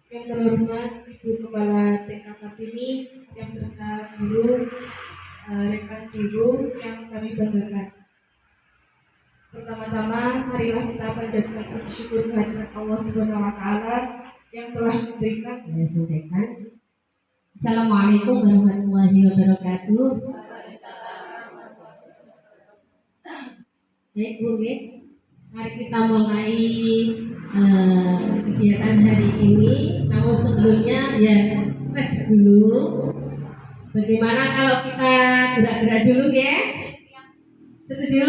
Yang terhormat Ibu Kepala TK Kartini, yang serta guru, rekan guru yang kami banggakan. Pertama-tama, marilah kita panjatkan puji syukur kehadirat Allah Subhanahu wa Ta'ala yang telah memberikan. Saya sampaikan. Assalamualaikum warahmatullahi wabarakatuh. Baik Bu, mari kita mulai kegiatan hari ini. Namun sebelumnya ya fresh dulu. Bagaimana kalau kita gerak-gerak dulu ya? Setuju?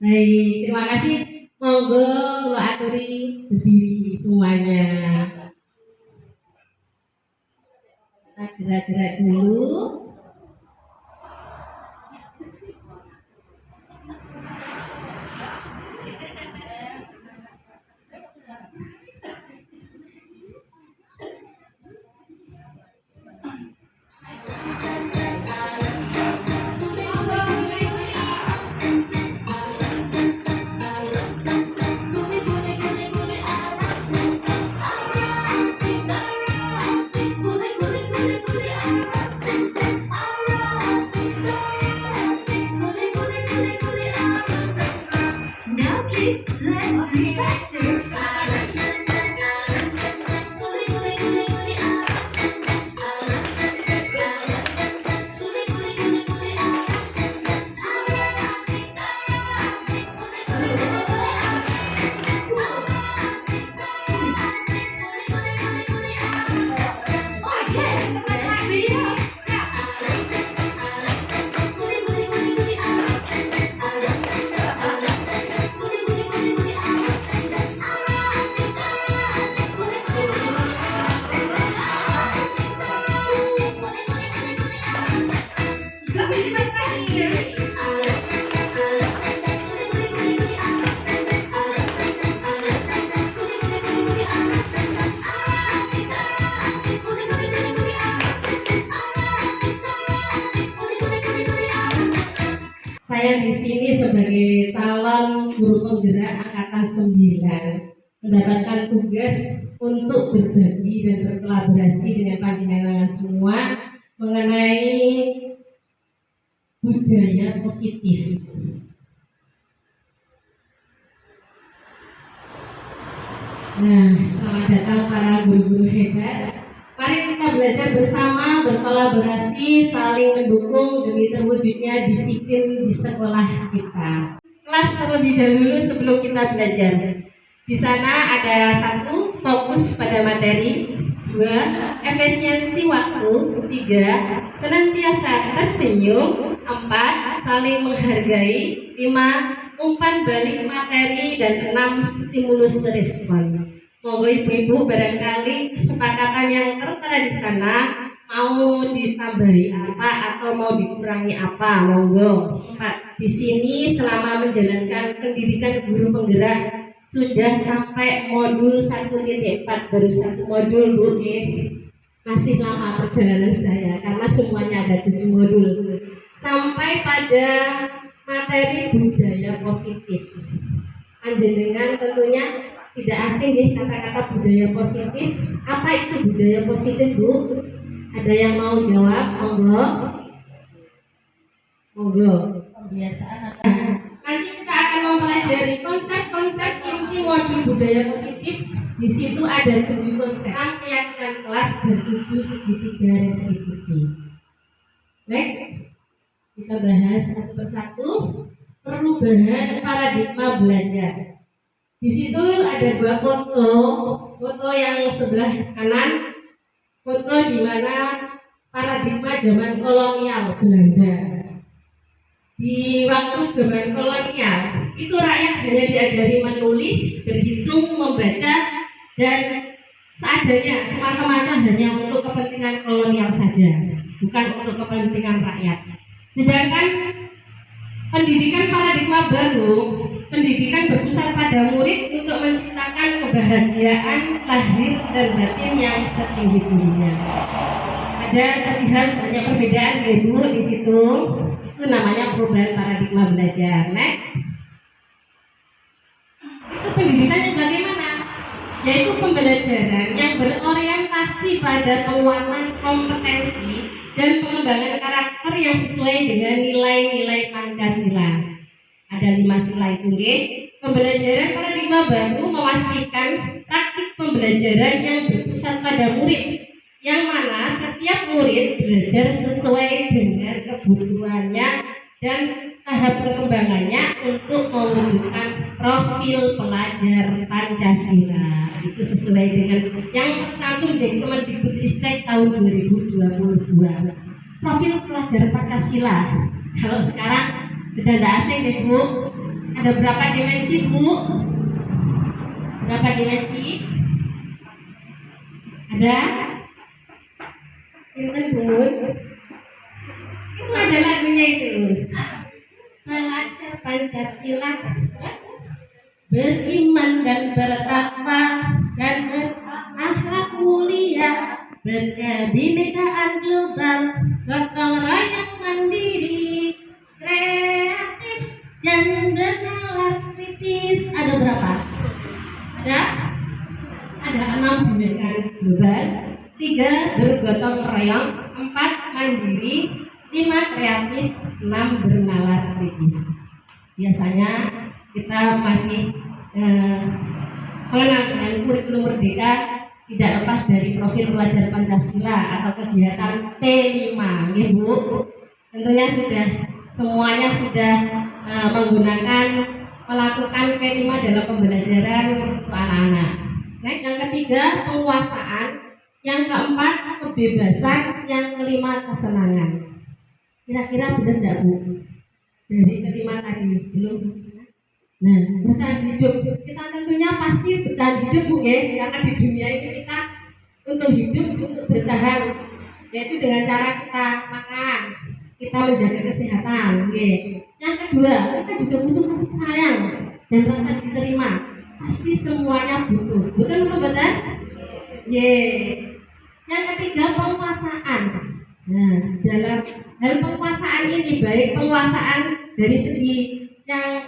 Baik, terima kasih. Monggo kula aturi berdiri semuanya. Kita gerak-gerak dulu. Saya di sini sebagai calon guru penggerak angkatan 9 mendapatkan tugas untuk berbagi dan berkolaborasi dengan panjenengan semua mengenai budaya positif. Nah, selamat datang para guru-guru hebat. Mari kita belajar bersama, berkolaborasi, saling mendukung demi terwujudnya disiplin di sekolah kita. Kelas terlebih dahulu sebelum kita belajar. Di sana ada 1, fokus pada materi. 2, efisiensi waktu. 3, senantiasa tersenyum. 4, saling menghargai. 5, umpan balik materi. Dan 6, stimulus respon. Monggo ibu-ibu barangkali kesepakatan yang tertera di sana mau ditambahi apa atau mau dikurangi apa, monggo. 4. Di sini selama menjalankan pendidikan guru penggerak sudah sampai modul 1.4, baru satu modul Bu. Masih lama perjalanan saya karena semuanya ada 7 modul. Sampai pada materi budaya positif. Panjenengan tentunya tidak asing ya kata-kata budaya positif. Apa itu budaya positif, Bu? Ada yang mau jawab? Monggo. Monggo. Kebiasaan atau Nanti kita akan mempelajari konsep-konsep inti modul budaya positif. Di situ ada 7 konsep: 6 keyakinan kelas dan 7 segitiga restitusi. Next, kita bahas satu persatu perubahan paradigma belajar. Di situ ada 2 foto. Foto yang sebelah kanan, foto di mana paradigma zaman kolonial Belanda. Di waktu zaman kolonial itu rakyat hanya diajari menulis, berhitung, membaca, dan seadanya, semata-mata hanya untuk kepentingan kolonial saja, bukan untuk kepentingan rakyat. Sedangkan pendidikan paradigma baru, pendidikan berpusat pada murid untuk menciptakan kebahagiaan lahir dan batin yang setinggi-tingginya. Ada terlihat banyak perbedaan ya Bu di situ. Itu namanya perubahan paradigma belajar. Next, itu pendidikan yang bagaimana? Yaitu pembelajaran yang berorientasi pada penguatan kompetensi dan pengembangan karakter yang sesuai dengan nilai-nilai Pancasila. Ada 5 sila itu, nggih. Pembelajaran paradigma baru memastikan praktik pembelajaran yang berpusat pada murid, yang mana setiap murid belajar sesuai dengan kebutuhannya dan tahap perkembangannya untuk mewujudkan profil pelajar Pancasila. Itu sesuai dengan yang tercantum di Kemendikbudristek tahun 2022. Profil pelajar Pancasila. Kalau sekarang sudah tidak asing deh Bu. Ada berapa dimensi Bu? Berapa dimensi? Ada? Pinten Bun? Itu ada lagunya itu. Pelajar Pancasila beriman dan bertakwa dan berakhlak mulia, berkebinekaan global, gotong royong mandiri, kreatif dan bernalar kritis. Ada berapa? Ada 6 binekaan global, 3 bergotong royong, 4 mandiri, 5 kreatif, 6 bernalar kritis. Biasanya kita masih mengenal dengan kurikulum merdeka tidak lepas dari profil pelajar Pancasila atau kegiatan P5, ya Bu. Tentunya semuanya sudah melakukan P5 dalam pembelajaran untuk anak-anak. Nah, yang ketiga penguasaan, yang keempat kebebasan, yang kelima kesenangan. Kira-kira benar tidak Bu? Dari kelima tadi belum. Nah, bertahan hidup, kita tentunya pasti bertahan hidup Bu ya, karena di dunia ini kita untuk hidup, untuk bertahan, yaitu dengan cara kita makan, kita menjaga kesehatan ya. Yang kedua, kita juga butuh kasih sayang dan rasa diterima. Pasti semuanya butuh, betul betul? Ya. Yang ketiga penguasaan. Nah, dalam hal penguasaan ini baik penguasaan dari segi yang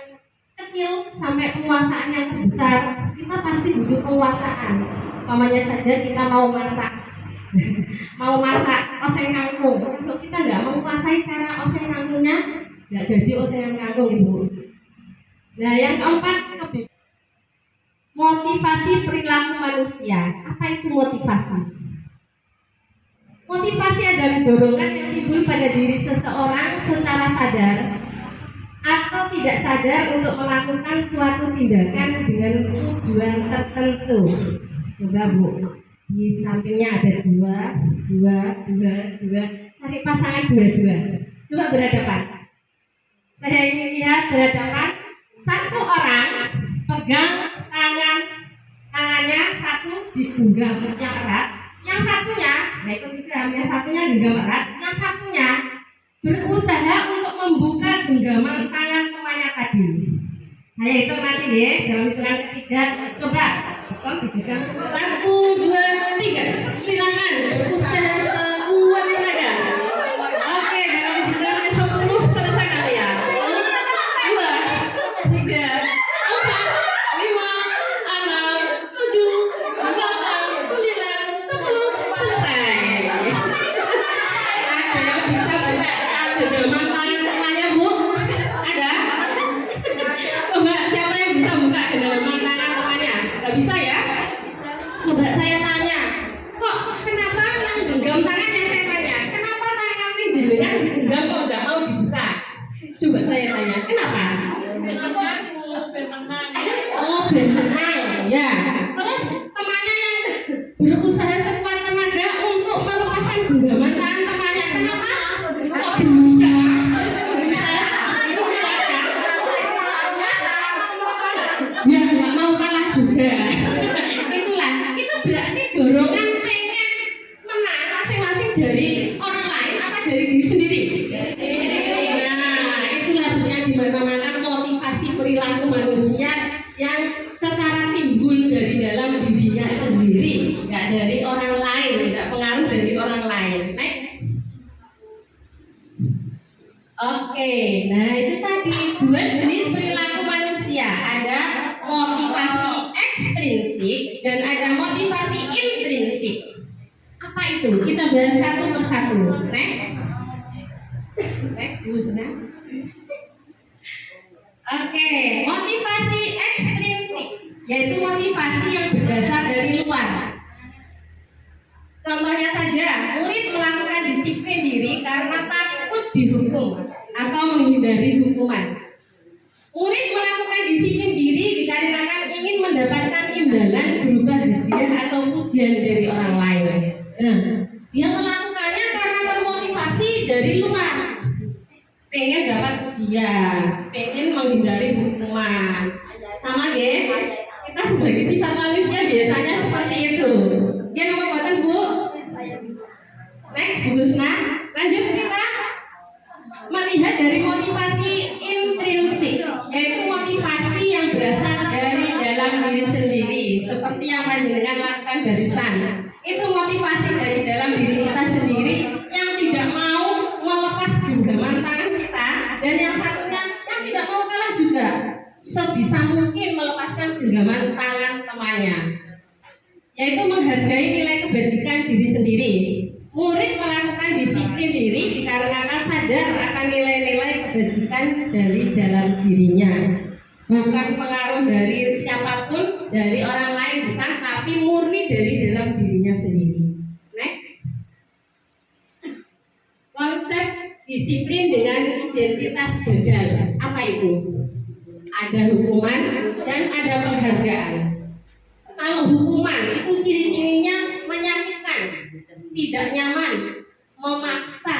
kecil sampai penguasaan yang terbesar, kita pasti butuh penguasaan. Umpamanya saja kita mau masak oseng kangkung, kalau kita nggak menguasai cara oseng kangkungnya, nggak jadi oseng kangkung Ibu. Nah, yang keempat motivasi perilaku manusia. Apa itu motivasi? Motivasi adalah dorongan yang timbul pada diri seseorang secara sadar atau tidak sadar untuk melakukan suatu tindakan dengan tujuan tertentu. Coba Bu, di sampingnya ada dua. Cari pasangan dua. Coba berhadapan. Saya ingin lihat berhadapan. Satu orang pegang tangannya satu digenggam yang erat, yang satunya Nah itu genggam. Yang satunya genggam erat, yang satunya berusaha untuk membuka genggaman tangan temannya tadi. Saya hitung nanti ya, dalam hitungan ketiga. Coba, dipegang. 1, 2, 3. Silakan berusaha sekuat tenaga. Oke, dalam hitungan ke 10 selesai nanti ya. 1, 2, 3, 4, 5, 6, 7, 8, 9, 10 selesai. Ada yang bisa buka genggaman tangan semuanya, Bu? Ada? Coba siapa yang bisa buka genggaman tangan temannya? Gak bisa ya? Coba saya tanya, kok kenapa yang genggam tangan yang saya tanya? Kenapa tangan jenengan digenggam kok nggak mau dibuka? Coba saya tanya, kenapa? Oh, berenang, ya. Terus temannya yang berusaha sekuat tenaga untuk melepaskan genggaman tangan temannya, kenapa? Kok berusaha? Ya nggak mau kalah juga. Itulah, itu berarti dorongan pengen menang masing-masing dari orang lain apa dari diri sendiri. Nah, itulah Bu yang dimana-mana motivasi perilaku manusia yang secara timbul dari dalam dirinya sendiri, nggak dari orang lain, nggak pengaruh dari orang lain. Next. Oke, nah itu tadi 2 jenis perilaku manusia. Ada motivasi ekstrinsik dan ada motivasi intrinsik. Apa itu? Kita bahas satu persatu. Next. Next, Bu Sena. Oke, motivasi ekstrinsik yaitu motivasi yang berasal dari luar. Contohnya saja, murid melakukan disiplin diri karena takut dihukum atau menghindari hukuman. Murid melakukan disiplin diri dikarenakan ingin mendapatkan imbalan berupa hadiah atau pujian dari orang lain. Nah, dia melakukannya karena termotivasi dari luar. Pengen dapat pujian, pengen menghindari hukuman. Sama ya, kita sebagai sifat manusia biasanya seperti itu. Ya nomor buatan Bu. Next, Bu Gusna. Lanjut kita melihat dari motivasi intrinsik, yaitu motivasi yang berasal dari dalam diri sendiri, seperti yang panjenengan lakukan barusan. Itu motivasi dari dalam diri kita sendiri yang tidak mau melepas genggaman tangan kita, dan yang satunya yang tidak mau kalah juga, sebisa mungkin melepaskan genggaman tangan temannya, yaitu menghargai nilai kebajikan diri sendiri. Murid melakukan disiplin diri dikarenakan sadar akan nilai-nilai kebajikan dari dalam dirinya, bukan pengaruh dari siapapun, dari orang lain bukan, tapi murni dari dalam dirinya sendiri. Next. Konsep disiplin dengan identitas gagal, apa itu? Ada hukuman dan ada penghargaan. Kalau hukuman itu ciri-cirinya menyakitkan, tidak nyaman, memaksa,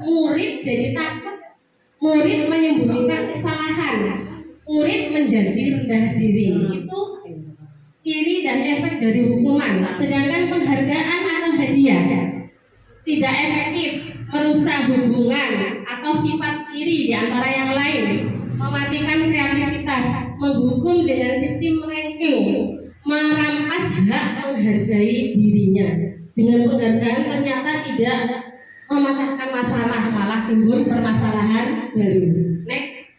murid jadi takut, murid menyembunyikan kesalahan, murid menjadi rendah diri. Itu ciri dan efek dari hukuman. Sedangkan penghargaan atau hadiah tidak efektif, merusak hubungan atau sifat iri di antara yang lain, mematikan kreativitas, menghukum dengan sistem ranking, merampas hak menghargai dirinya. Dengan penghargaan ternyata tidak memecahkan masalah, malah timbul permasalahan baru. Next.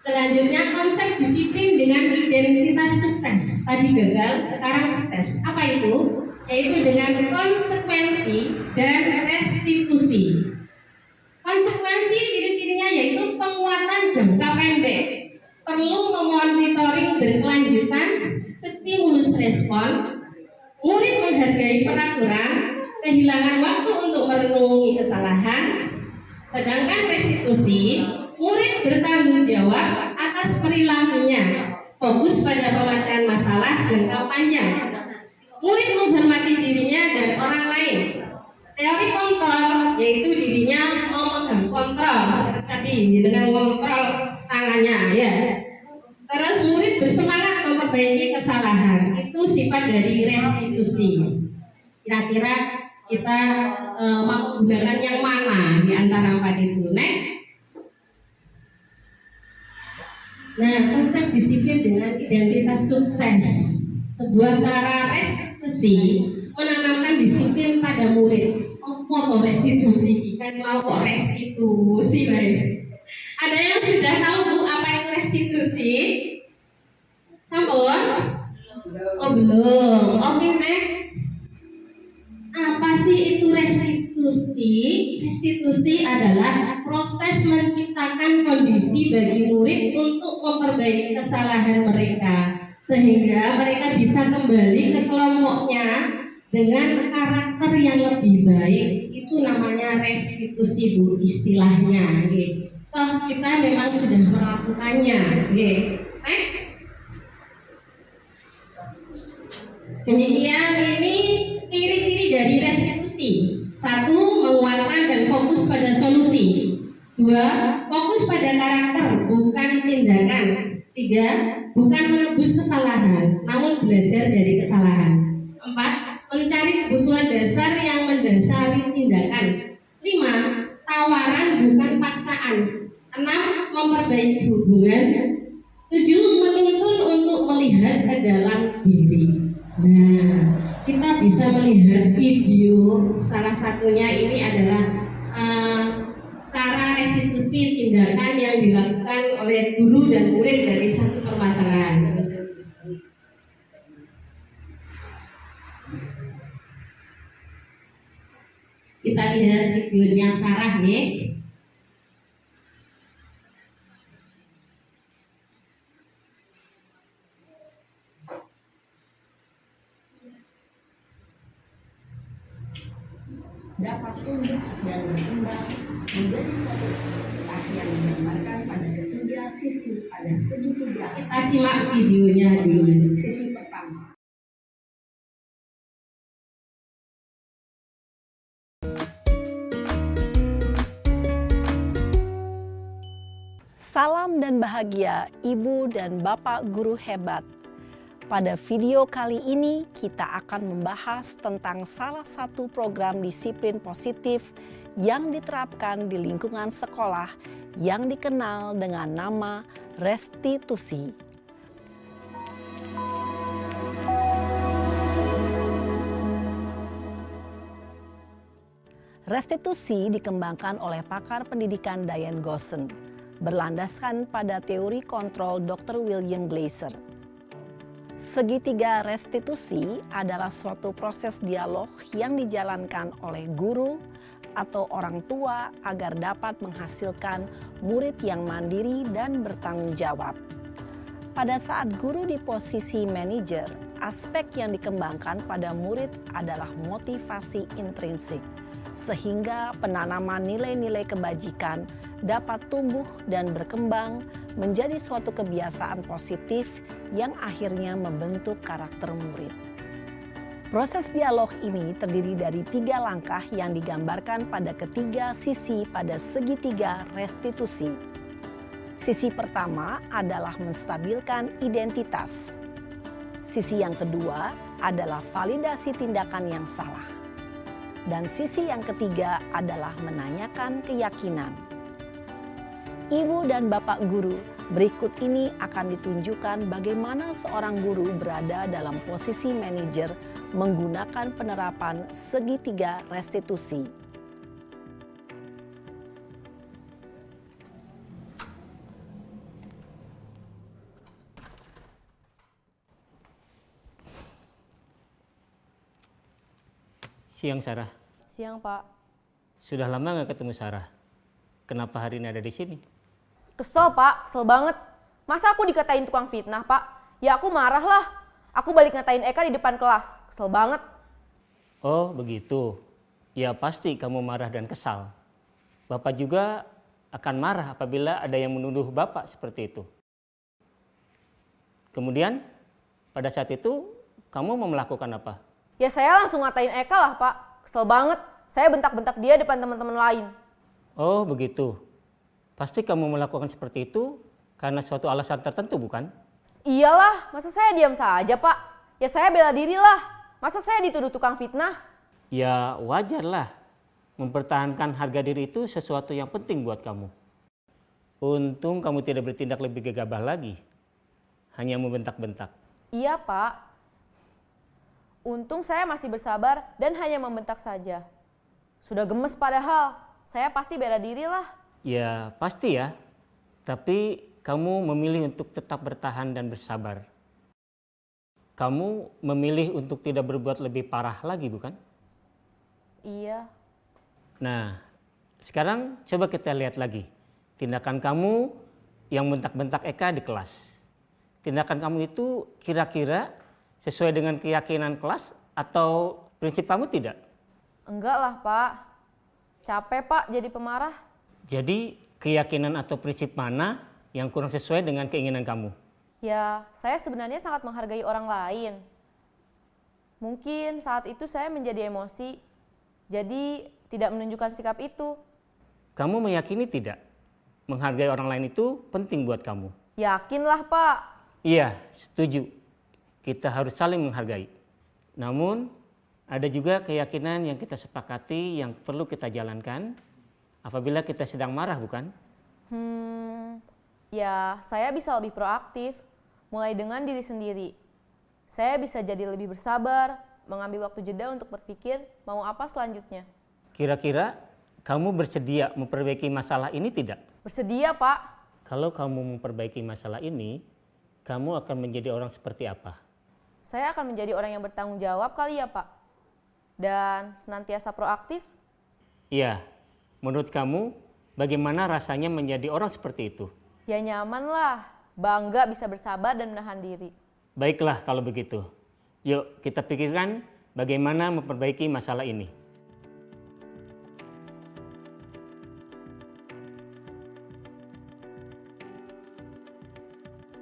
Selanjutnya konsep disiplin dengan identitas sukses. Tadi gagal, sekarang sukses. Apa itu? Yaitu dengan konsekuensi dan restitusi. Konsekuensi ciri-cirinya yaitu penguatan jangka pendek, perlu memonitoring berkelanjutan, stimulus respon, murid menghargai peraturan, kehilangan waktu untuk merenungi kesalahan. Sedangkan restitusi, murid bertanggung jawab atas perilakunya, fokus pada pemecahan masalah jangka panjang. Murid menghormati dirinya dan orang lain. Teori kontrol, yaitu dirinya memegang kontrol, seperti tadi dengan mengontrol tangannya, ya. Terus murid bersemangat memperbaiki kesalahan, itu sifat dari restitusi. Kira-kira kita mau menggunakan yang mana di antara 4 itu? Next. Nah, konsep disiplin dengan identitas sukses. Sebuah cara restitusi menanamkan disiplin pada murid. Foto restitusi, kan mau kok restitusi baik. Ada yang sudah tahu Bu apa itu restitusi? Sampun? Oh belum. Oke, next. Apa sih itu restitusi? Restitusi adalah proses menciptakan kondisi bagi murid untuk memperbaiki kesalahan mereka sehingga mereka bisa kembali ke kelompoknya dengan karakter yang lebih baik. Itu namanya restitusi Bu istilahnya. Toh kita memang sudah melakukannya. Next. Kemudian ini ciri-ciri dari restitusi. 1. Menguatkan dan fokus pada solusi. 2. Fokus pada karakter bukan tindakan. 3. Bukan menebus kesalahan, namun belajar dari kesalahan. 4. Mencari kebutuhan dasar yang mendasari tindakan. 5. Tawaran bukan paksaan. 6. Memperbaiki hubungan. 7. Menuntun untuk melihat ke dalam diri. Nah, kita bisa melihat video salah satunya ini adalah cara restitusi tindakan yang dilakukan oleh guru dan murid dari satu permasalahan. Kita lihat videonya Sarah nih. Dapat tumbuh dan berkembang menjadi suatu yang menggambarkan pada ketiga sisi pada segitiga. Kita simak videonya dulu. Sisi pertama. Salam dan bahagia Ibu dan Bapak guru hebat. Pada video kali ini kita akan membahas tentang salah satu program disiplin positif yang diterapkan di lingkungan sekolah yang dikenal dengan nama restitusi. Restitusi dikembangkan oleh pakar pendidikan Diane Gosson, berlandaskan pada teori kontrol Dr. William Glasser. Segitiga restitusi adalah suatu proses dialog yang dijalankan oleh guru atau orang tua agar dapat menghasilkan murid yang mandiri dan bertanggung jawab. Pada saat guru di posisi manajer, aspek yang dikembangkan pada murid adalah motivasi intrinsik, sehingga penanaman nilai-nilai kebajikan dapat tumbuh dan berkembang menjadi suatu kebiasaan positif yang akhirnya membentuk karakter murid. Proses dialog ini terdiri dari 3 langkah yang digambarkan pada ketiga sisi pada segitiga restitusi. Sisi pertama adalah menstabilkan identitas. Sisi yang kedua adalah validasi tindakan yang salah. Dan sisi yang ketiga adalah menanyakan keyakinan. Ibu dan Bapak guru, berikut ini akan ditunjukkan bagaimana seorang guru berada dalam posisi manajer menggunakan penerapan segitiga restitusi. Siang Sarah. Siang Pak. Sudah lama nggak ketemu Sarah? Kenapa hari ini ada di sini? Kesel Pak, kesel banget. Masa aku dikatain tukang fitnah Pak? Ya aku marah lah. Aku balik ngatain Eka di depan kelas. Kesel banget. Oh begitu. Ya pasti kamu marah dan kesal. Bapak juga akan marah apabila ada yang menuduh Bapak seperti itu. Kemudian pada saat itu kamu mau melakukan apa? Ya saya langsung ngatain Eka lah Pak. Kesel banget. Saya bentak-bentak dia depan teman-teman lain. Oh begitu. Pasti kamu melakukan seperti itu karena suatu alasan tertentu bukan? Iyalah, masa saya diam saja Pak? Ya saya bela diri lah. Masa saya dituduh tukang fitnah? Ya wajarlah, mempertahankan harga diri itu sesuatu yang penting buat kamu. Untung kamu tidak bertindak lebih gegabah lagi, hanya membentak-bentak. Iya, Pak. Untung saya masih bersabar dan hanya membentak saja. Sudah gemes padahal, saya pasti bela diri lah. Ya pasti ya, tapi kamu memilih untuk tetap bertahan dan bersabar. Kamu memilih untuk tidak berbuat lebih parah lagi, bukan? Iya. Nah, sekarang coba kita lihat lagi tindakan kamu yang bentak-bentak Eka di kelas. Tindakan kamu itu kira-kira sesuai dengan keyakinan kelas atau prinsip kamu tidak? Enggak lah, Pak. Capek, Pak, jadi pemarah. Jadi keyakinan atau prinsip mana yang kurang sesuai dengan keinginan kamu? Ya, saya sebenarnya sangat menghargai orang lain. Mungkin saat itu saya menjadi emosi, jadi tidak menunjukkan sikap itu. Kamu meyakini tidak? Menghargai orang lain itu penting buat kamu. Yakinlah, Pak. Iya, setuju. Kita harus saling menghargai. Namun, ada juga keyakinan yang kita sepakati yang perlu kita jalankan apabila kita sedang marah, bukan? Ya, saya bisa lebih proaktif, mulai dengan diri sendiri. Saya bisa jadi lebih bersabar, mengambil waktu jeda untuk berpikir mau apa selanjutnya. Kira-kira kamu bersedia memperbaiki masalah ini tidak? Bersedia, Pak. Kalau kamu memperbaiki masalah ini, kamu akan menjadi orang seperti apa? Saya akan menjadi orang yang bertanggung jawab kali ya, Pak. Dan senantiasa proaktif. Iya, menurut kamu bagaimana rasanya menjadi orang seperti itu? Ya nyaman lah, bangga bisa bersabar dan menahan diri. Baiklah kalau begitu. Yuk kita pikirkan bagaimana memperbaiki masalah ini.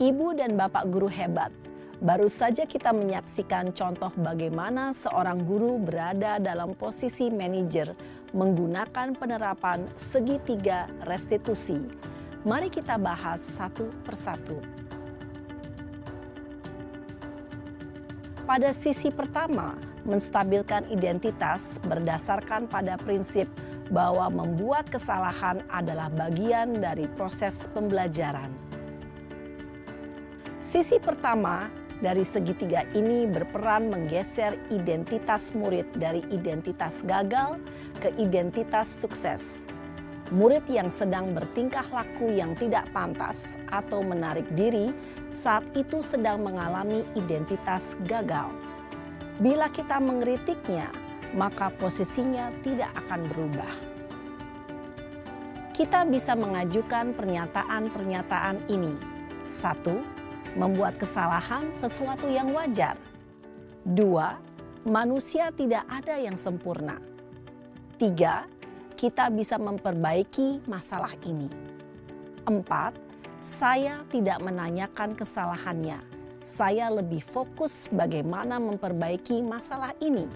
Ibu dan Bapak guru hebat, baru saja kita menyaksikan contoh bagaimana seorang guru berada dalam posisi manajer menggunakan penerapan segitiga restitusi. Mari kita bahas satu persatu. Pada sisi pertama, menstabilkan identitas berdasarkan pada prinsip bahwa membuat kesalahan adalah bagian dari proses pembelajaran. Sisi pertama dari segitiga ini berperan menggeser identitas murid dari identitas gagal ke identitas sukses. Murid yang sedang bertingkah laku yang tidak pantas atau menarik diri saat itu sedang mengalami identitas gagal. Bila kita mengkritiknya, maka posisinya tidak akan berubah. Kita bisa mengajukan pernyataan-pernyataan ini. 1. Membuat kesalahan sesuatu yang wajar. 2. Manusia tidak ada yang sempurna. 3. Kita bisa memperbaiki masalah ini. 4. Saya tidak menanyakan kesalahannya. Saya lebih fokus bagaimana memperbaiki masalah ini.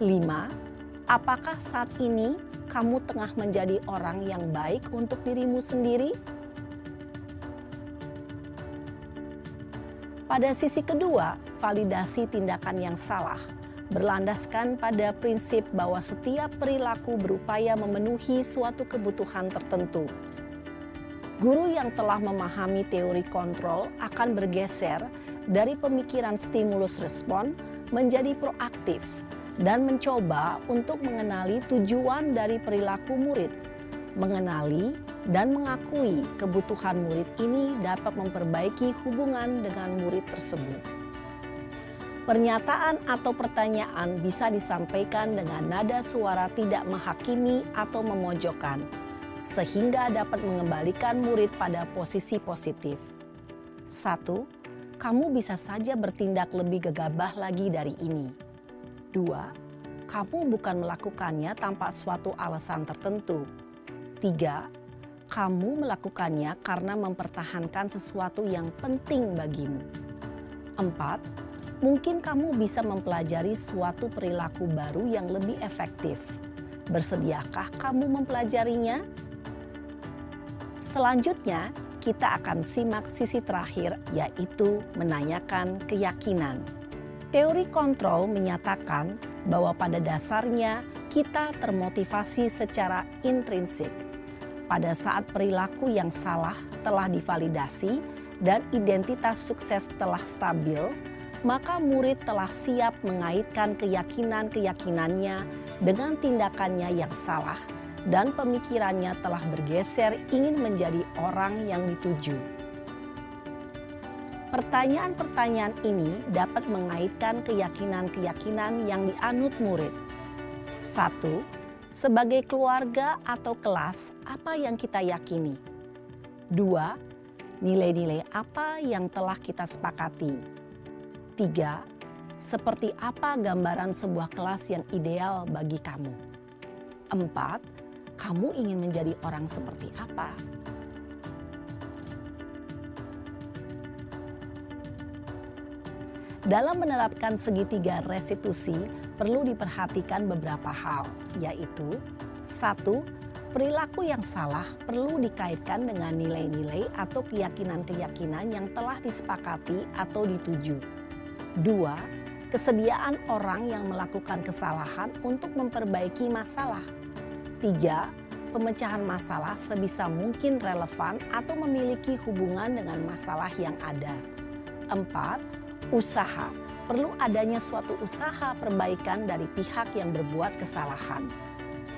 5. Apakah saat ini kamu tengah menjadi orang yang baik untuk dirimu sendiri? Pada sisi kedua, validasi tindakan yang salah berlandaskan pada prinsip bahwa setiap perilaku berupaya memenuhi suatu kebutuhan tertentu. Guru yang telah memahami teori kontrol akan bergeser dari pemikiran stimulus respon menjadi proaktif dan mencoba untuk mengenali tujuan dari perilaku murid. Mengenali dan mengakui kebutuhan murid ini dapat memperbaiki hubungan dengan murid tersebut. Pernyataan atau pertanyaan bisa disampaikan dengan nada suara tidak menghakimi atau memojokkan, sehingga dapat mengembalikan murid pada posisi positif. 1. Kamu bisa saja bertindak lebih gegabah lagi dari ini. 2. Kamu bukan melakukannya tanpa suatu alasan tertentu. 3. Kamu melakukannya karena mempertahankan sesuatu yang penting bagimu. 4. Mungkin kamu bisa mempelajari suatu perilaku baru yang lebih efektif. Bersediakah kamu mempelajarinya? Selanjutnya, kita akan simak sisi terakhir, yaitu menanyakan keyakinan. Teori kontrol menyatakan bahwa pada dasarnya kita termotivasi secara intrinsik. Pada saat perilaku yang salah telah divalidasi dan identitas sukses telah stabil, maka murid telah siap mengaitkan keyakinan-keyakinannya dengan tindakannya yang salah dan pemikirannya telah bergeser ingin menjadi orang yang dituju. Pertanyaan-pertanyaan ini dapat mengaitkan keyakinan-keyakinan yang dianut murid. 1. Sebagai keluarga atau kelas, apa yang kita yakini? 2. Nilai-nilai apa yang telah kita sepakati? 3. Seperti apa gambaran sebuah kelas yang ideal bagi kamu? 4. Kamu ingin menjadi orang seperti apa? Dalam menerapkan segitiga restitusi, perlu diperhatikan beberapa hal, yaitu 1. Perilaku yang salah perlu dikaitkan dengan nilai-nilai atau keyakinan-keyakinan yang telah disepakati atau dituju. 2. Kesediaan orang yang melakukan kesalahan untuk memperbaiki masalah. 3. Pemecahan masalah sebisa mungkin relevan atau memiliki hubungan dengan masalah yang ada. 4. Usaha. Perlu adanya suatu usaha perbaikan dari pihak yang berbuat kesalahan.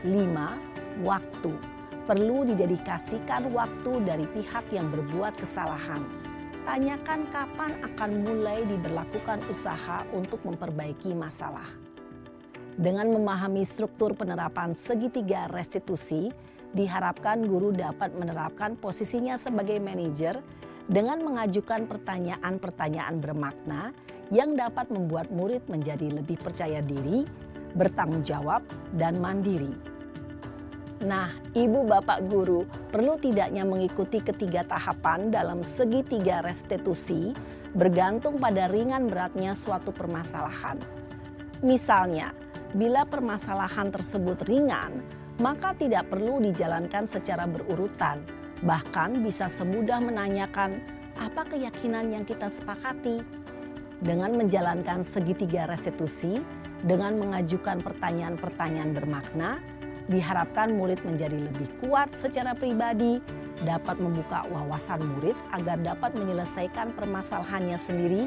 5. Waktu. Perlu didedikasikan waktu dari pihak yang berbuat kesalahan. Tanyakan kapan akan mulai diberlakukan usaha untuk memperbaiki masalah. Dengan memahami struktur penerapan segitiga restitusi, diharapkan guru dapat menerapkan posisinya sebagai manajer dengan mengajukan pertanyaan-pertanyaan bermakna yang dapat membuat murid menjadi lebih percaya diri, bertanggung jawab, dan mandiri. Nah, Ibu Bapak Guru perlu tidaknya mengikuti ketiga tahapan dalam segitiga restitusi bergantung pada ringan beratnya suatu permasalahan. Misalnya, bila permasalahan tersebut ringan, maka tidak perlu dijalankan secara berurutan. Bahkan bisa semudah menanyakan apa keyakinan yang kita sepakati. Dengan menjalankan segitiga restitusi, dengan mengajukan pertanyaan-pertanyaan bermakna, diharapkan murid menjadi lebih kuat secara pribadi, dapat membuka wawasan murid agar dapat menyelesaikan permasalahannya sendiri,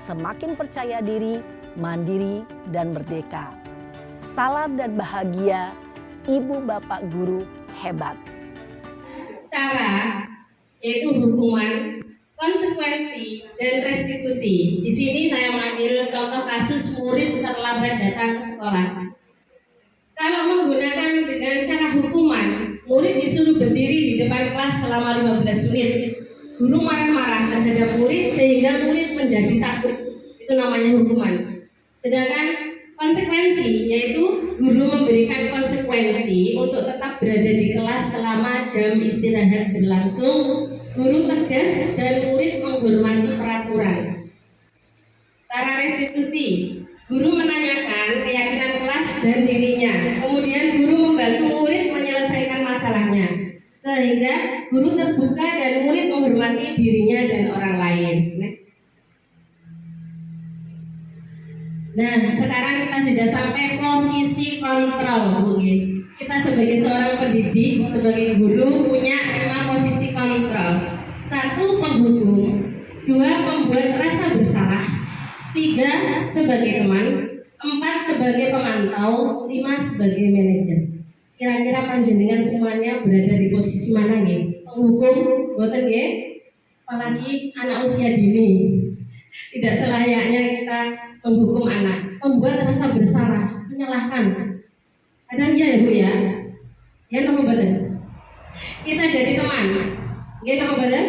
semakin percaya diri, mandiri, dan merdeka. Salam dan bahagia, Ibu Bapak Guru hebat. Cara yaitu hukuman, konsekuensi, dan restitusi. Di sini saya mengambil contoh kasus murid terlambat datang ke sekolah. Kalau menggunakan dengan cara hukuman, murid disuruh berdiri di depan kelas selama 15 menit. Guru marah-marah terhadap murid sehingga murid menjadi takut. Itu namanya hukuman. Sedangkan konsekuensi yaitu guru memberikan konsekuensi untuk tetap berada di kelas selama jam istirahat berlangsung. Guru tegas dan murid menghormati peraturan. Cara restitusi, guru menanyakan keyakinan kelas dan dirinya. Kemudian guru membantu murid menyelesaikan masalahnya. Sehingga guru terbuka dan murid menghormati dirinya dan orang lain. Next. Nah, sekarang kita sudah sampai posisi kontrol, Bu. Kita sebagai seorang pendidik, sebagai guru punya 5 posisi kontrol. 1. Penghukum, 2. Pembuat rasa bersalah, 3. Sebagai teman, 4. Sebagai pemantau, 5. Sebagai manajer. Kira-kira panjenengan semuanya berada di posisi mana nggih? Penghukum, boten nggih? Apalagi anak usia dini. Tidak selayaknya kita menghukum anak. Membuat rasa bersalah, menyalahkan. Kadang iya ya Bu ya? Ya nama badan. Kita jadi teman. Ya nama badan?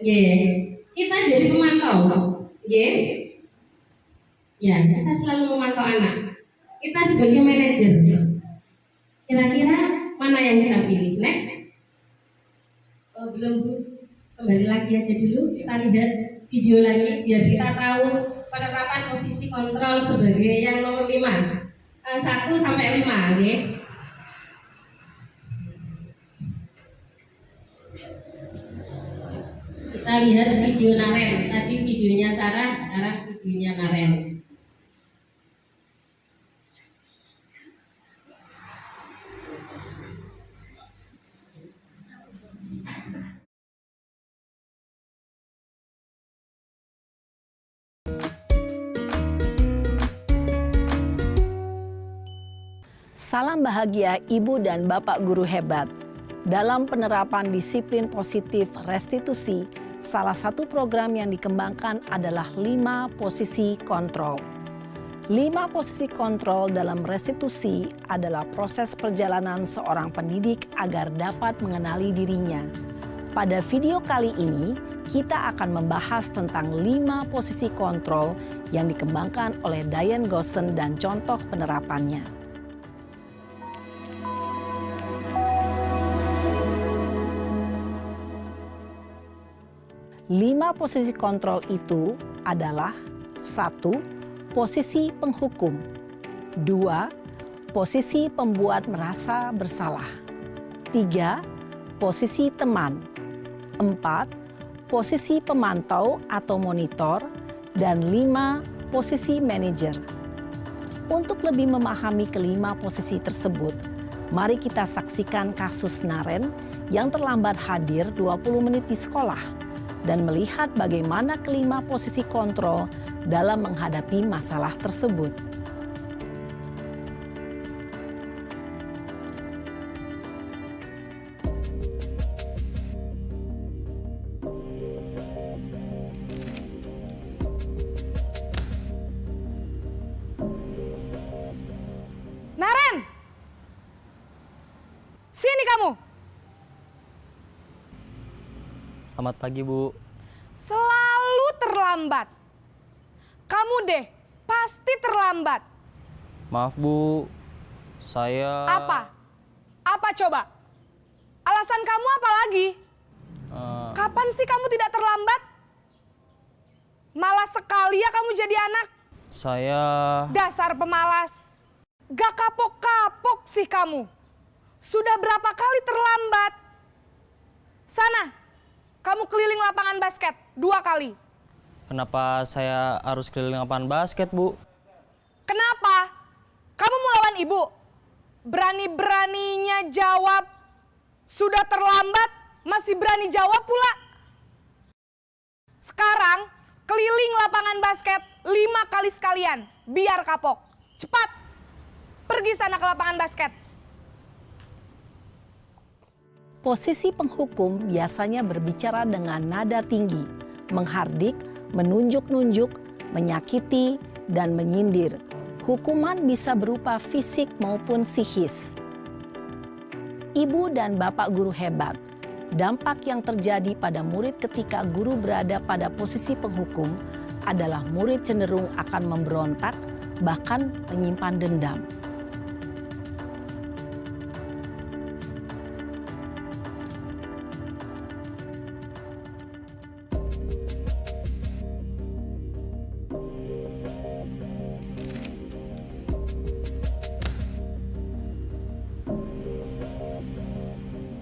Ya. Kita jadi pemantau. Ya. Ya, kita selalu memantau anak. Kita sebagai manajer. Kira-kira mana yang kita pilih? Next. Oh, belum Bu. Kembali lagi aja dulu. Kita lihat video lagi biar kita tahu penerapan posisi kontrol sebagai yang nomor 5. 1 sampai 5, okay? Kita lihat video Naren. Tadi videonya Sarah, sekarang videonya Naren. Salam bahagia Ibu dan Bapak guru hebat. Dalam penerapan disiplin positif restitusi, salah satu program yang dikembangkan adalah 5 posisi kontrol. 5 posisi kontrol dalam restitusi adalah proses perjalanan seorang pendidik agar dapat mengenali dirinya. Pada video kali ini, kita akan membahas tentang 5 posisi kontrol yang dikembangkan oleh Diane Goosen dan contoh penerapannya. 5 posisi kontrol itu adalah 1. Posisi penghukum. 2. Posisi pembuat merasa bersalah. 3. Posisi teman. 4. Posisi pemantau atau monitor. Dan 5. Posisi manajer. Untuk lebih memahami kelima posisi tersebut, mari kita saksikan kasus Naren yang terlambat hadir 20 menit di sekolah dan melihat bagaimana kelima posisi kontrol dalam menghadapi masalah tersebut. Naren! Sini kamu! Selamat pagi, Bu. Selalu terlambat. Kamu deh, pasti terlambat. Maaf, Bu. Saya... Apa? Apa coba? Alasan kamu apa lagi? Kapan sih kamu tidak terlambat? Malas sekali ya kamu jadi anak. Saya... Dasar pemalas. Gak kapok-kapok sih kamu. Sudah berapa kali terlambat? Sana, kamu keliling lapangan basket 2 kali. Kenapa saya harus keliling lapangan basket, Bu? Kenapa? Kamu mau lawan ibu? Berani-beraninya jawab. Sudah terlambat, masih berani jawab pula. Sekarang, keliling lapangan basket 5 kali sekalian. Biar kapok. Cepat, pergi sana ke lapangan basket. Posisi penghukum biasanya berbicara dengan nada tinggi, menghardik, menunjuk-nunjuk, menyakiti, dan menyindir. Hukuman bisa berupa fisik maupun psikis. Ibu dan Bapak guru hebat, dampak yang terjadi pada murid ketika guru berada pada posisi penghukum adalah murid cenderung akan memberontak, bahkan menyimpan dendam.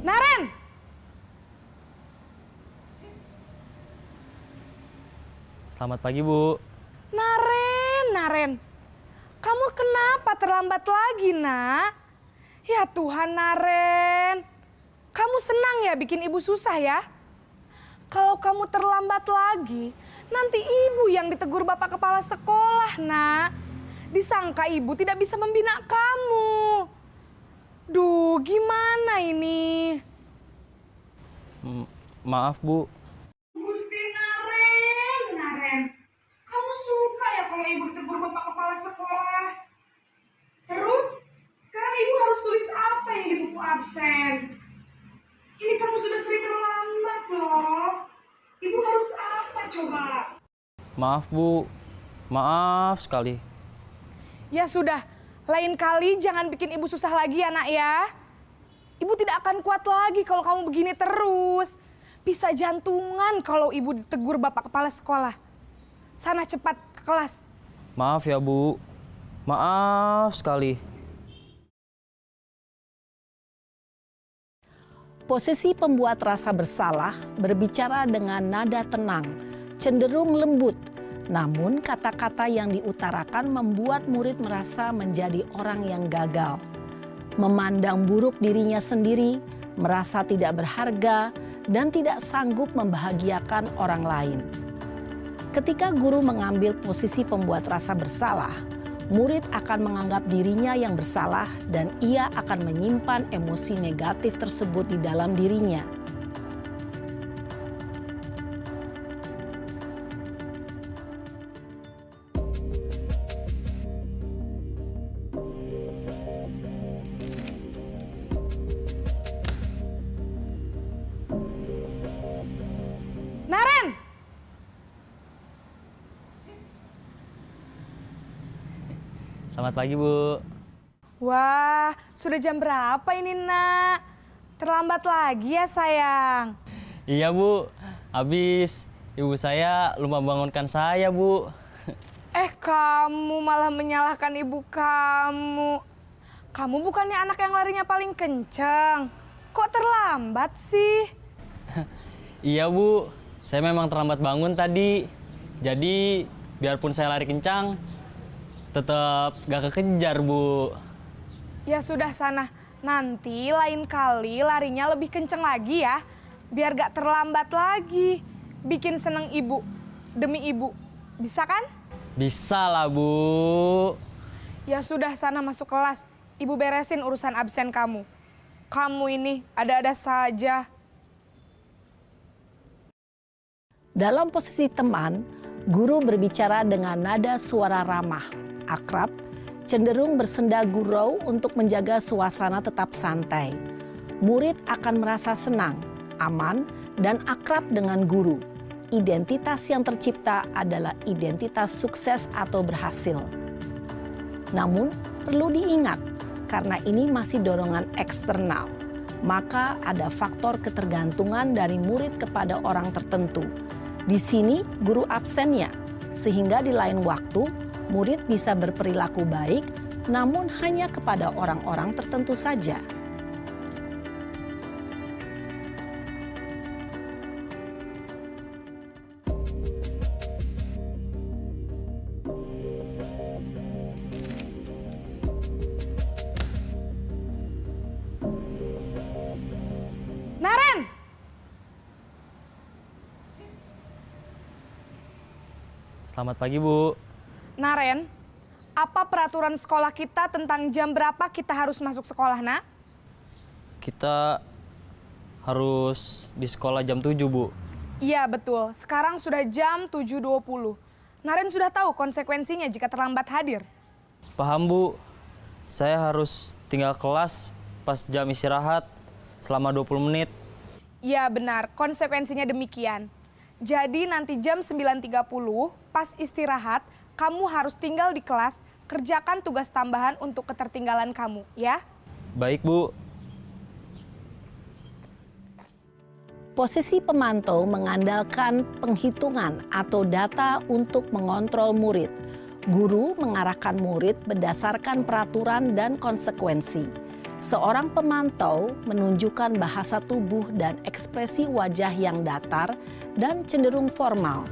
Naren! Selamat pagi, Bu. Naren. Kamu kenapa terlambat lagi, nak? Ya Tuhan, Naren. Kamu senang ya bikin ibu susah ya? Kalau kamu terlambat lagi, nanti ibu yang ditegur bapak kepala sekolah, nak. Disangka ibu tidak bisa membina kamu. Duh, gimana ini? Maaf, Bu. Gusti Naren. Kamu suka ya kalau ibu ditegur bapak kepala sekolah? Terus, sekarang ibu harus tulis apa yang di buku absen? Ini kamu sudah sering terlambat loh. Ibu harus apa coba? Maaf, Bu. Maaf sekali. Ya sudah, lain kali jangan bikin ibu susah lagi ya nak ya. Ibu tidak akan kuat lagi kalau kamu begini terus. Bisa jantungan kalau ibu ditegur bapak kepala sekolah. Sana cepat ke kelas. Maaf ya, Bu. Maaf sekali. Posisi pembuat rasa bersalah berbicara dengan nada tenang, cenderung lembut. Namun kata-kata yang diutarakan membuat murid merasa menjadi orang yang gagal. Memandang buruk dirinya sendiri, merasa tidak berharga, dan tidak sanggup membahagiakan orang lain. Ketika guru mengambil posisi pembuat rasa bersalah, murid akan menganggap dirinya yang bersalah dan ia akan menyimpan emosi negatif tersebut di dalam dirinya. Naren! Selamat pagi, Bu. Wah, sudah jam berapa ini, Nak? Terlambat lagi ya, sayang. Iya, Bu. Habis ibu saya lupa bangunkan saya, Bu. Kamu malah menyalahkan ibu kamu. Kamu bukannya anak yang larinya paling kenceng. Kok terlambat sih? Iya, Bu. Saya memang terlambat bangun tadi. Jadi, biarpun saya lari kencang, tetap gak kekejar, Bu. Ya sudah sana, nanti lain kali larinya lebih kenceng lagi ya. Biar gak terlambat lagi. Bikin seneng ibu, demi ibu. Bisa kan? Bisa lah, Bu. Ya sudah sana masuk kelas. Ibu beresin urusan absen kamu. Kamu ini ada-ada saja. Dalam posisi teman, guru berbicara dengan nada suara ramah, akrab, cenderung bersenda gurau untuk menjaga suasana tetap santai. Murid akan merasa senang, aman, dan akrab dengan guru. Identitas yang tercipta adalah identitas sukses atau berhasil. Namun, perlu diingat, karena ini masih dorongan eksternal, maka ada faktor ketergantungan dari murid kepada orang tertentu. Di sini, guru absennya, sehingga di lain waktu, murid bisa berperilaku baik, namun hanya kepada orang-orang tertentu saja. Naren! Selamat pagi, Bu. Naren, apa peraturan sekolah kita tentang jam berapa kita harus masuk sekolah, Nak? Kita harus di sekolah jam 7, Bu. Iya, betul. Sekarang sudah jam 7.20. Naren sudah tahu konsekuensinya jika terlambat hadir. Paham, Bu. Saya harus tinggal kelas pas jam istirahat selama 20 menit. Iya, benar. Konsekuensinya demikian. Jadi nanti jam 9.30 pas istirahat, kamu harus tinggal di kelas, kerjakan tugas tambahan untuk ketertinggalan kamu, ya? Baik, Bu. Posisi pemantau mengandalkan penghitungan atau data untuk mengontrol murid. Guru mengarahkan murid berdasarkan peraturan dan konsekuensi. Seorang pemantau menunjukkan bahasa tubuh dan ekspresi wajah yang datar dan cenderung formal.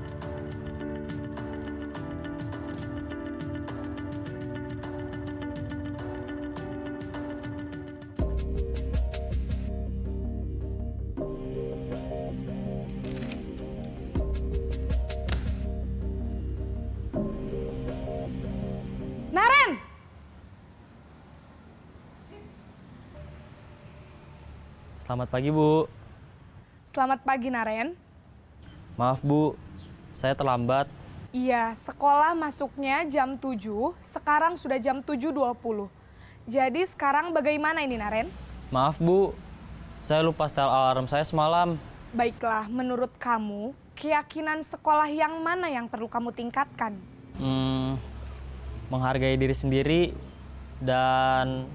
Naren! Selamat pagi, Bu. Selamat pagi, Naren. Maaf, Bu. Saya terlambat. Iya, sekolah masuknya jam 7, sekarang sudah jam 7.20. Jadi sekarang bagaimana ini, Naren? Maaf, Bu. Saya lupa setel alarm saya semalam. Baiklah, menurut kamu, keyakinan sekolah yang mana yang perlu kamu tingkatkan? Menghargai diri sendiri dan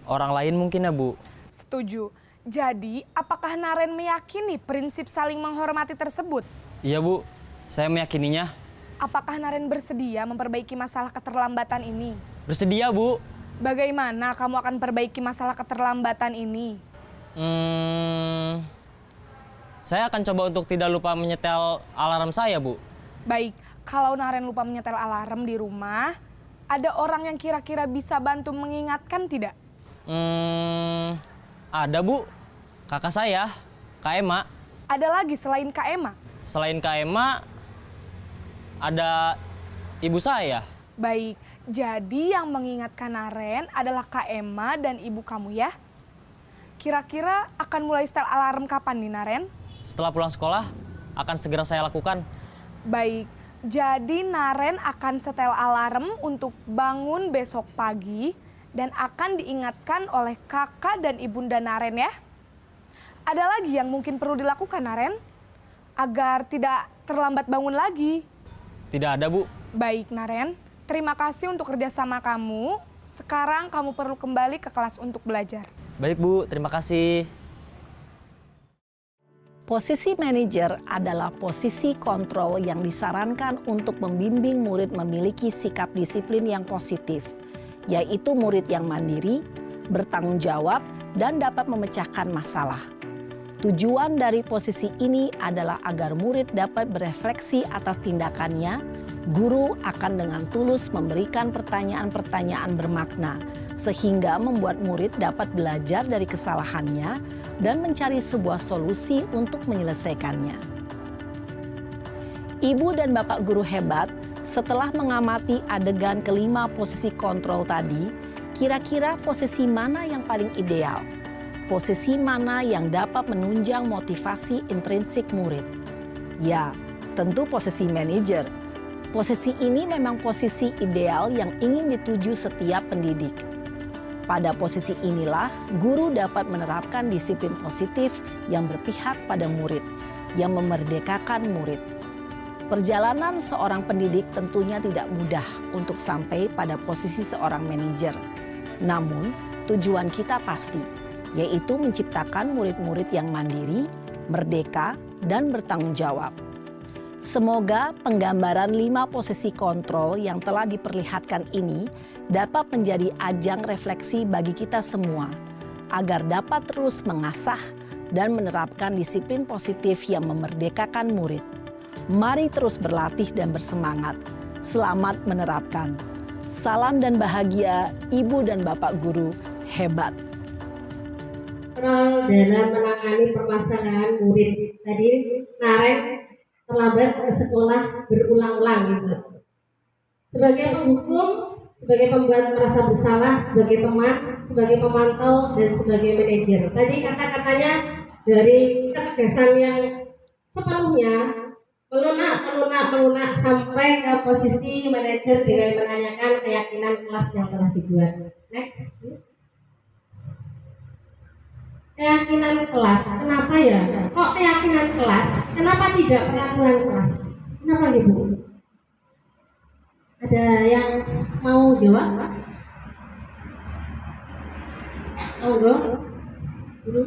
orang lain mungkin ya, Bu. Setuju. Jadi, apakah Naren meyakini prinsip saling menghormati tersebut? Iya, Bu. Saya meyakininya. Apakah Naren bersedia memperbaiki masalah keterlambatan ini? Bersedia, Bu. Bagaimana kamu akan perbaiki masalah keterlambatan ini? Saya akan coba untuk tidak lupa menyetel alarm saya, Bu. Baik, kalau Naren lupa menyetel alarm di rumah, ada orang yang kira-kira bisa bantu mengingatkan tidak? Ada, Bu. Kakak saya, Kak Ema. Ada lagi selain Kak Ema? Selain Kak Ema, ada ibu saya. Baik, Jadi yang mengingatkan Naren adalah Kak Emma dan ibu kamu ya? Kira-kira akan mulai setel alarm kapan nih Naren? Setelah pulang sekolah, akan segera saya lakukan. Baik, jadi Naren akan setel alarm untuk bangun besok pagi dan akan diingatkan oleh kakak dan ibunda Naren ya. Ada lagi yang mungkin perlu dilakukan Naren? Agar tidak terlambat bangun lagi. Tidak ada, Bu. Baik Naren, terima kasih untuk kerjasama kamu. Sekarang kamu perlu kembali ke kelas untuk belajar. Baik, Bu. Terima kasih. Posisi manajer adalah posisi kontrol yang disarankan untuk membimbing murid memiliki sikap disiplin yang positif, yaitu murid yang mandiri, bertanggung jawab, dan dapat memecahkan masalah. Tujuan dari posisi ini adalah agar murid dapat berefleksi atas tindakannya. Guru akan dengan tulus memberikan pertanyaan-pertanyaan bermakna, sehingga membuat murid dapat belajar dari kesalahannya dan mencari sebuah solusi untuk menyelesaikannya. Ibu dan bapak guru hebat, setelah mengamati adegan kelima posisi kontrol tadi, kira-kira posisi mana yang paling ideal? Posisi mana yang dapat menunjang motivasi intrinsik murid? Ya, tentu posisi manajer. Posisi ini memang posisi ideal yang ingin dituju setiap pendidik. Pada posisi inilah, guru dapat menerapkan disiplin positif yang berpihak pada murid, yang memerdekakan murid. Perjalanan seorang pendidik tentunya tidak mudah untuk sampai pada posisi seorang manajer. Namun, tujuan kita pasti, yaitu menciptakan murid-murid yang mandiri, merdeka, dan bertanggung jawab. Semoga penggambaran 5 posisi kontrol yang telah diperlihatkan ini dapat menjadi ajang refleksi bagi kita semua, agar dapat terus mengasah dan menerapkan disiplin positif yang memerdekakan murid. Mari terus berlatih dan bersemangat. Selamat menerapkan. Salam dan bahagia, Ibu dan Bapak Guru hebat. Dalam menangani permasalahan murid. Tadi Naren terlambat ke sekolah berulang-ulang gitu. Sebagai penghukum, sebagai pembuat merasa bersalah, sebagai teman, sebagai pemantau, dan sebagai manajer. Tadi kata-katanya dari ketegasan yang sepenuhnya melunak sampai ke posisi manajer dengan menanyakan keyakinan kelas yang telah dibuat. Next. Keyakinan kelas, kenapa ya? Kok keyakinan kelas? Kenapa tidak peraturan kelas? Kenapa gitu? Ada yang mau jawab? Monggo, Guru.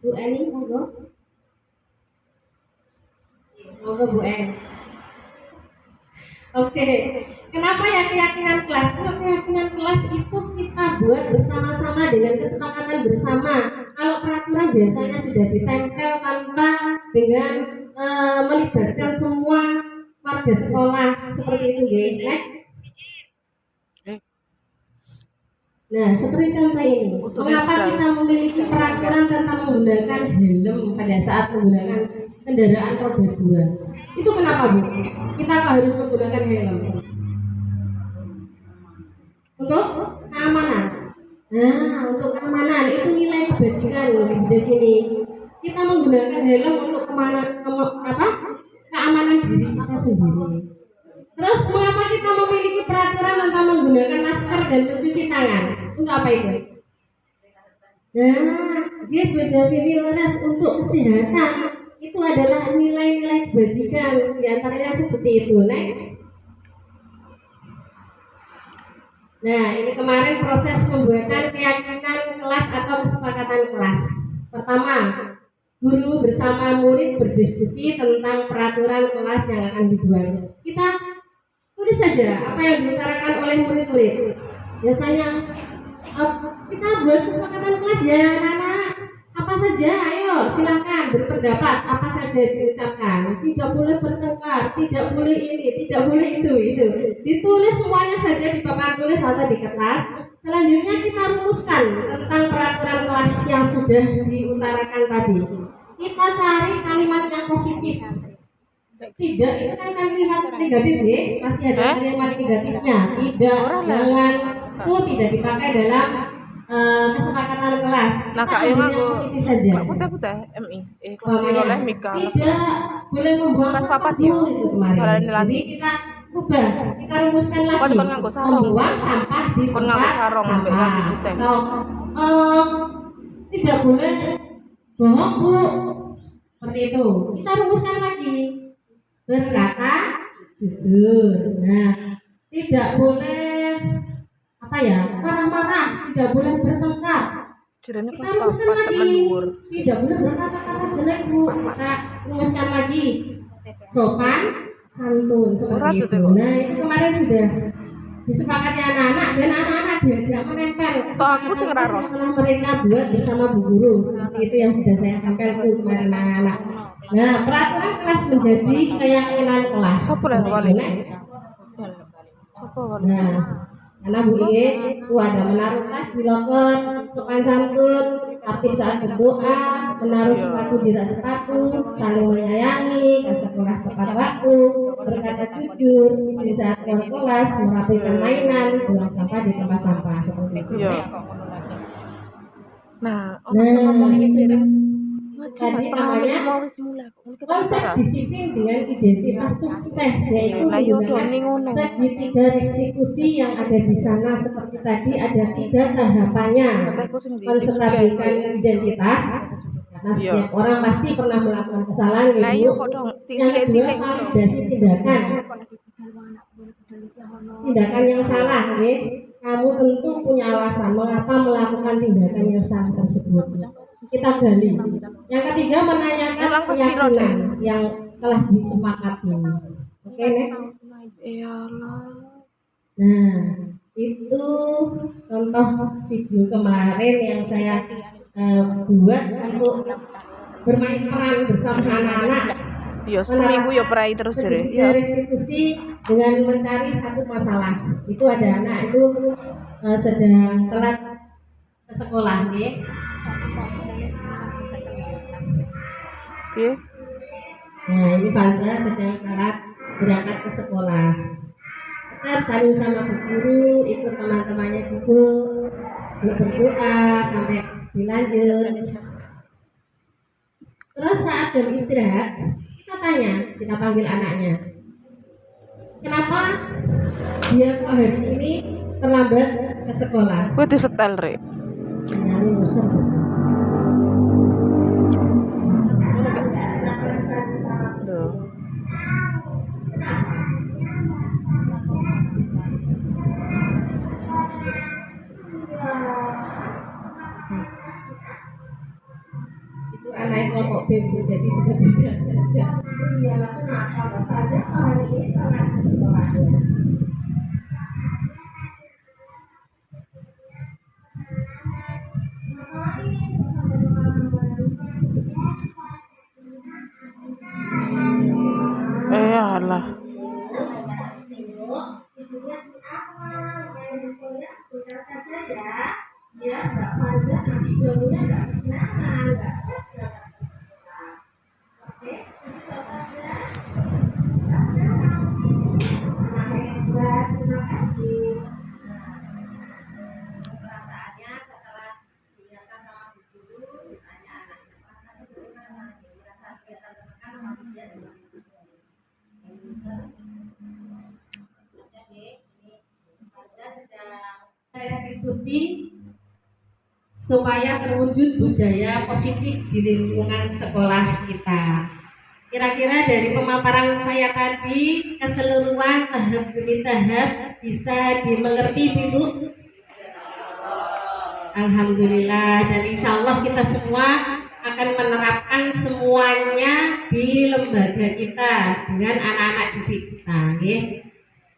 Bu Eni, monggo. Monggo Bu Eni. Oke, kenapa ya keyakinan kelas? Kalau keyakinan kelas itu kita buat bersama-sama dengan kesepakatan bersama. Kalau peraturan biasanya sudah ditempel tanpa dengan melibatkan semua warga sekolah seperti itu ya. Next. Nah, seperti contoh ini. Mengapa kita memiliki peraturan tentang menggunakan helm pada saat menggunakan kendaraan roda 2? Itu kenapa, Bu? Kita harus menggunakan helm? Untuk keamanan. Nah, untuk keamanan itu nilai kebajikan di sini. Kita menggunakan helm untuk keamanan diri kita sendiri. Terus mengapa kita memiliki peraturan tentang menggunakan masker dan mencuci tangan? Untuk apa itu? Nah, dia berdasar nilai untuk kesehatan. Itu adalah nilai-nilai kebajikan, diantaranya seperti itu. Next. Nah, ini kemarin proses pembuatan keyakinan kelas atau kesepakatan kelas. Pertama, guru bersama murid berdiskusi tentang peraturan kelas yang akan dibuat. Kita tulis saja apa yang diutarakan oleh murid-murid. Biasanya kita buat kesepakatan kelas ya anak-anak. Apa saja, ayo silakan berpendapat apa saja diucapkan. Tidak boleh bertengkar, tidak boleh ini, tidak boleh itu. Ditulis semuanya saja di papan tulis atau di kertas. Selanjutnya kita rumuskan tentang peraturan kelas yang sudah diutarakan tadi. Kita cari kalimat yang positif. Tidak, itu kan kalimat negatif ya, masih ada kalimat negatifnya. Tidak, jangan, itu tidak dipakai dalam kesepakatan kelas. Nah, Kita Kak, yang ambil yang aku positif saja. putih-putih MI. Kelas Umpamanya, oleh Mika. tidak boleh membuang Pas sampah papat ya. dulu itu kemarin. Kalau ini lagi. Jadi kita rubah, kita rumuskan lagi. Kon nganggo sarung. Membuang sampah di Kon nganggo tempat sarung, ambil sampah. lagi putih. Atau tidak boleh bohong bu, seperti itu. Kita rumuskan lagi. Berkata jujur. Nah, tidak boleh apa ya, marah-marah, tidak boleh bertengkar. Jirane Kita kelas rumuskan papat lagi, tekan dhuwur. tidak boleh berkata-kata jelek bu. Kita rumuskan lagi, sopan santun Ora seperti jute itu. kok. Nah itu kemarin sudah disepakati anak-anak dan anak-anak diajak menempel Toh aku sing kesepakatan raro. yang telah mereka buat bersama bu guru, seperti itu yang sudah saya tempelkan kemarin anak-anak. Nah peraturan kelas menjadi keyakinan kelas. Sopo lah Seperti wali? itu. Sopo wali? Nah, karena Bu Iye itu ada menaruh tas di loker, sopan santun, aktif saat berdoa, menaruh sepatu di rak sepatu, saling menyayangi, ke sekolah tepat waktu, berkata jujur, izin saat keluar kelas, merapikan mainan, buang sampah di tempat sampah seperti itu. Iya. Nah, Nah, itu tadi namanya mau wis mulai. konsep disiplin dengan identitas sukses, yaitu Lah, yo, menggunakan Doni ngono. segitiga restitusi yang ada di sana. Seperti tadi ada 3 tahapannya. Kataku sing di Menstabilkan identitas, karena setiap orang pasti pernah melakukan kesalahan Lah gitu. iya kok dong, sing Yang kedua cilik-cilik. validasi tindakan, tindakan yang salah, ya. Kamu tentu punya alasan mengapa melakukan tindakan yang salah tersebut. Kita gali. Yang ketiga menanyakan Emang kespiro, keyakinan yang telah disepakati. Oke, Nek? Iyalah. Nah, itu contoh video kemarin yang saya buat untuk bermain peran bersama anak-anak. Iya, seminggu ya perai terus ya. Segitiga restitusi dengan mencari satu masalah. Itu ada anak itu sedang telat ke sekolah, ya. Piye? Nah, ini Fazla sedang telat berangkat ke sekolah. Tetap saling sama bu guru, ikut teman-temannya duduk, berdoa sampai dilanjut. Terus saat jam istirahat, kita tanya, kita panggil anaknya, kenapa dia kok hari ini terlambat ke sekolah? Kowe disetel rek. Nyari bosan. Duh. Itu anak kelompok B, Bu, jadi sudah bisa belajar. Iya, kenapa saja hari ini telat ke sekolah? Alah. Perasaannya setelah dinyatakan sama bu guru, ditanya anaknya perasaannya bagaimana, merasa kelihatan tertekan atau tidak. Restitusi supaya terwujud budaya positif di lingkungan sekolah kita. Kira-kira dari pemaparan saya tadi keseluruhan tahap demi tahap bisa dimengerti Bu? Alhamdulillah, dan insya Allah kita semua akan menerapkan semuanya di lembaga kita dengan anak-anak didik kita. Okay?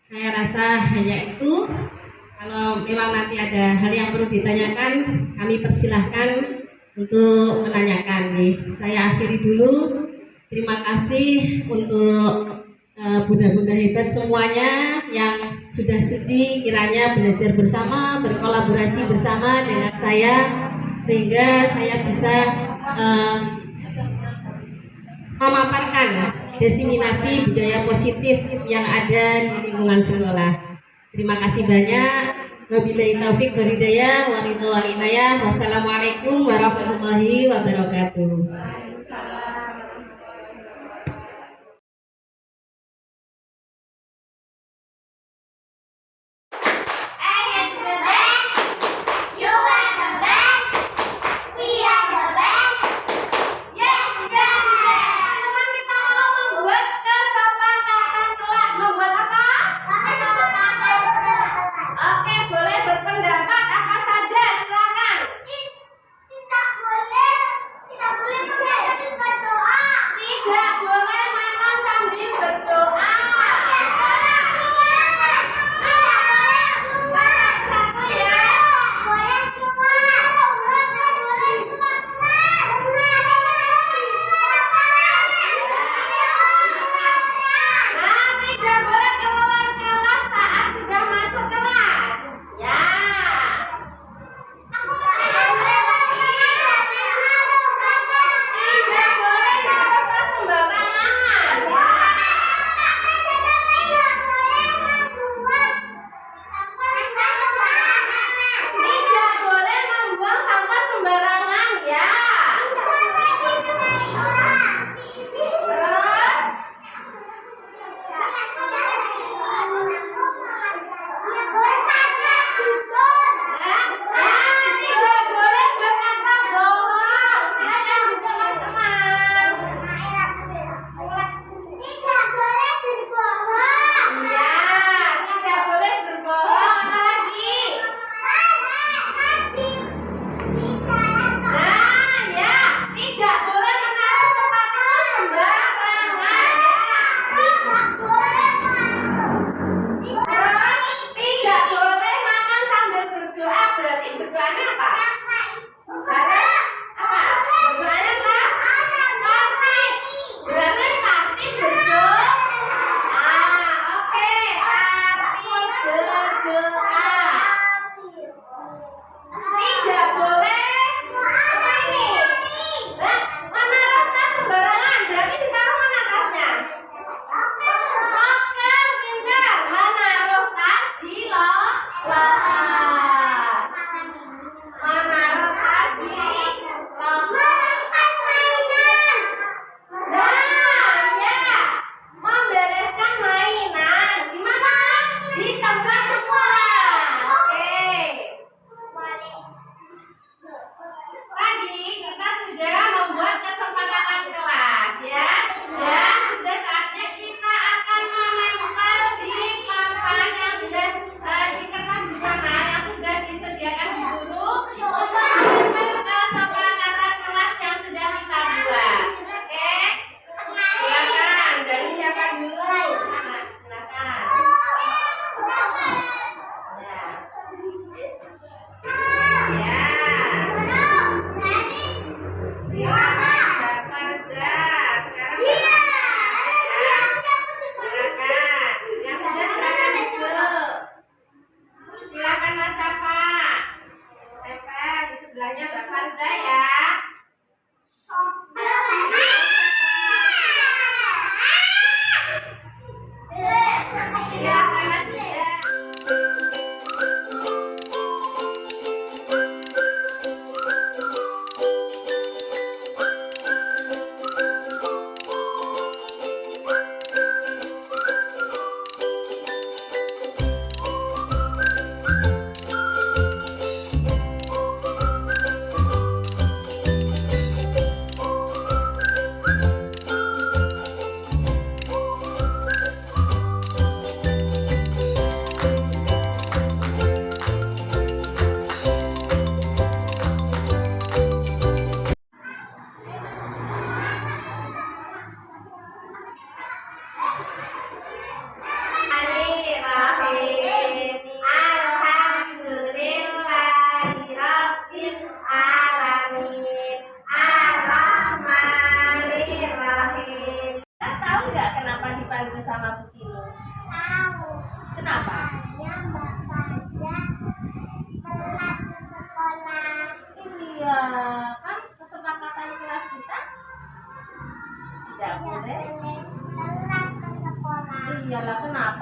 Saya rasa hanya itu. Kalau memang nanti ada hal yang perlu ditanyakan, kami persilahkan untuk menanyakan. Saya akhiri dulu. Terima kasih untuk bunda-bunda hebat semuanya yang sudah sudi kiranya belajar bersama, berkolaborasi bersama dengan saya, sehingga saya bisa memaparkan diseminasi budaya positif yang ada di lingkungan sekolah. Terima kasih banyak. Wabillahi taufik wal hidayah, wassalamualaikum warahmatullahi wabarakatuh.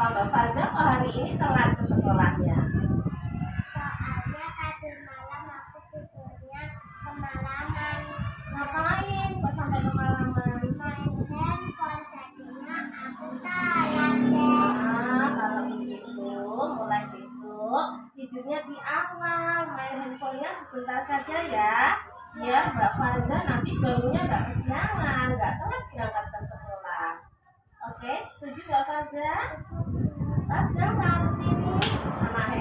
Kenapa Mbak Faza kok hari ini telat ke sekolahnya? Soalnya tadi malam aku tidurnya kemalaman. Ngapain kok sampai kemalaman? Main handphone jadinya aku telat deh. Nah, kalau begitu mulai besok tidurnya di awal, main handphonenya sebentar saja ya, biar Mbak Farza nanti bangunnya nggak kesiangan, nggak telat berangkat ke sekolah. Oke, setuju Mbak Farza? Pas sekarang sambut ini anak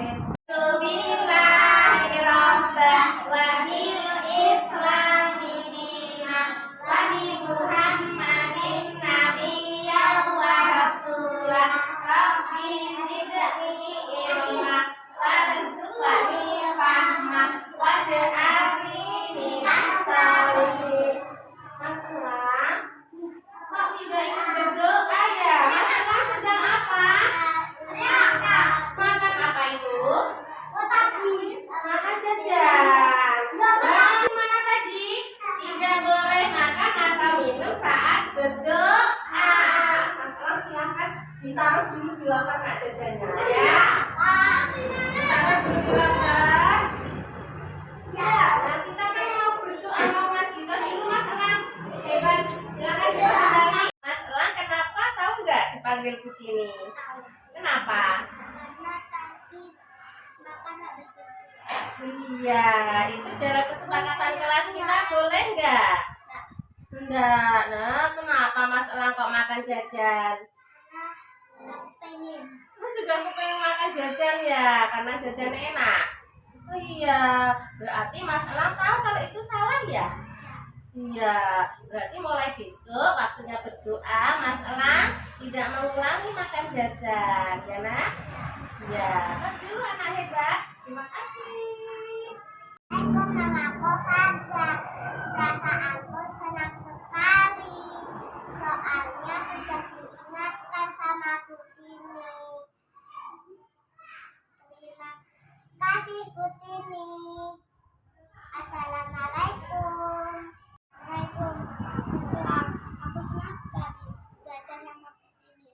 Bismillahirrahmanirrahim wa bil Islam dinina wa bi Muhammadin nabiyyan wa rasulah rabbi zidni ilma warzuqni fahma waj'alni minas sholihin. Mas Elang, kok tidak ikut berdoa ya? Mas Elang sedang apa? Makan apa itu? Makan jajan. Gimana tadi? Tidak boleh makan atau minum saat berdoa. Mas Elang silahkan ditaruh dulu di loker nak jajannya ya. Ditaruh dulu di loker. Ya, nah kita kan mau berdoa mau ngaji dulu Mas Elang. Hebat, silakan dipanggil. Mas Elang kenapa tahu nggak dipanggil Putini? Kenapa? Karena tadi makan habis itu. Iya, itu dalam kesepakatan kelas kita boleh nggak? Enggak. Nah, kenapa Mas Elang kok makan jajan? Nggak pengen. Mas juga kepengen makan jajan ya, karena jajannya enak. Oh iya, berarti Mas Elang tahu kalau itu salah ya? Iya, berarti mulai besok waktunya berdoa Mas Elang tidak mengulangi makan jajan, ya nak? Ya, terus dulu anak hebat. Terima kasih. Aku namaku Farza. Perasaanku senang sekali. Soalnya sudah diingatkan sama Bu Tini. Terima kasih Bu Tini. Assalamualaikum. Waalaikumsalam. Aku senang sekali belajar sama Bu Tini.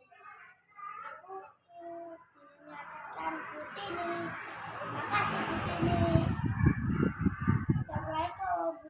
Aku diingatkan Bu Tini. Terima kasih Bu Tini. Assalamualaikum.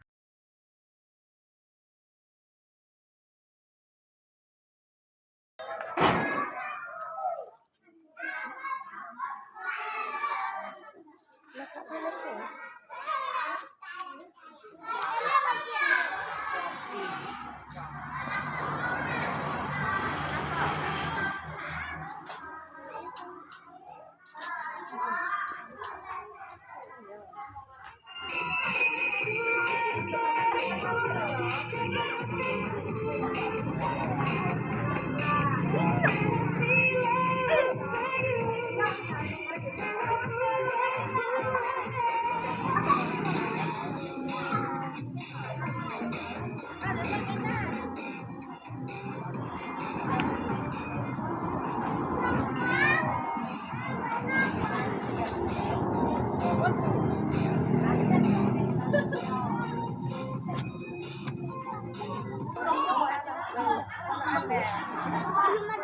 Belum